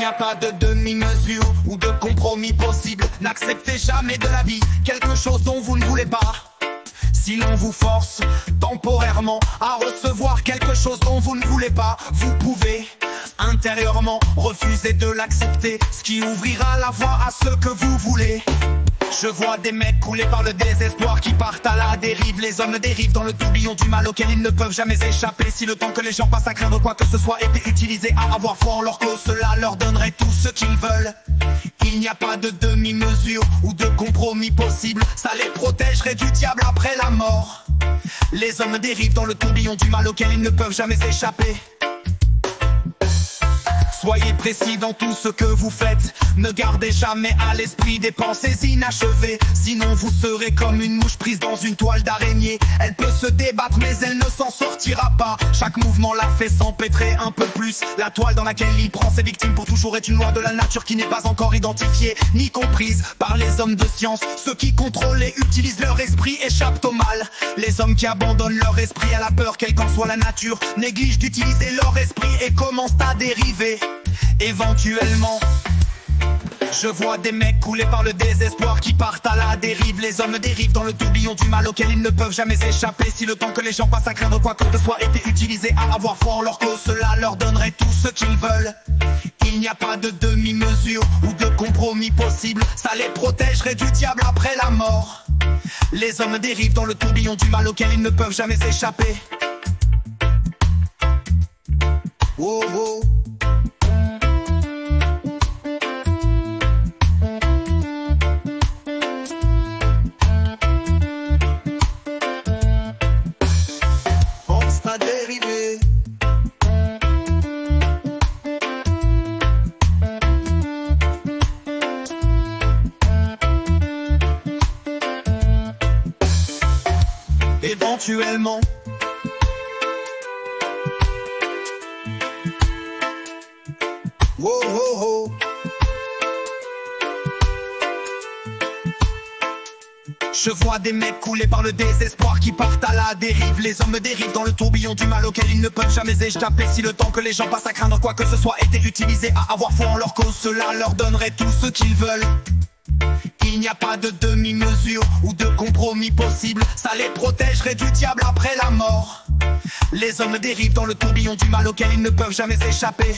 a pas de demi-mesure ou de compromis possible. N'acceptez jamais de la vie quelque chose dont vous ne voulez pas. Si l'on vous force temporairement à recevoir quelque chose dont vous ne voulez pas, vous pouvez intérieurement refuser de l'accepter, ce qui ouvrira la voie à ce que vous voulez. Je vois des mecs coulés par le désespoir qui partent à la dérive. Les hommes dérivent dans le tourbillon du mal auquel ils ne peuvent jamais échapper. Si le temps que les gens passent à craindre quoi que ce soit était utilisé à avoir foi en leur cause, cela leur donnerait tout ce qu'ils veulent. Il n'y a pas de demi-mesure ou de compromis possible. Ça les protégerait du diable après la mort. Les hommes dérivent dans le tourbillon du mal auquel ils ne peuvent jamais échapper. Soyez précis dans tout ce que vous faites. Ne gardez jamais à l'esprit des pensées inachevées. Sinon vous serez comme une mouche prise dans une toile d'araignée. Elle peut se débattre mais elle ne s'en sortira pas. Chaque mouvement la fait s'empêtrer un peu plus. La toile dans laquelle il prend ses victimes pour toujours est une loi de la nature qui n'est pas encore identifiée ni comprise par les hommes de science. Ceux qui contrôlent et utilisent leur esprit échappent au mal. Les hommes qui abandonnent leur esprit à la peur, quelle qu'en soit la nature, négligent d'utiliser leur esprit et commencent à dériver. Éventuellement, je vois des mecs coulés par le désespoir qui partent à la dérive. Les hommes dérivent dans le tourbillon du mal auquel ils ne peuvent jamais échapper. Si le temps que les gens passent à craindre quoi que ce soit était utilisé à avoir foi en leur cause, cela leur donnerait tout ce qu'ils veulent. Il n'y a pas de demi-mesure ou de compromis possible. Ça les protégerait du diable après la mort. Les hommes dérivent dans le tourbillon du mal auquel ils ne peuvent jamais échapper. Oh, oh. Dérivé. Éventuellement, oh, oh, oh. Je vois des mecs coulés par le désespoir qui partent à la dérive. Les hommes dérivent dans le tourbillon du mal auquel ils ne peuvent jamais échapper. Si le temps que les gens passent à craindre quoi que ce soit était utilisé à avoir foi en leur cause, cela leur donnerait tout ce qu'ils veulent. Il n'y a pas de demi-mesure ou de compromis possible. Ça les protégerait du diable après la mort. Les hommes dérivent dans le tourbillon du mal auquel ils ne peuvent jamais échapper.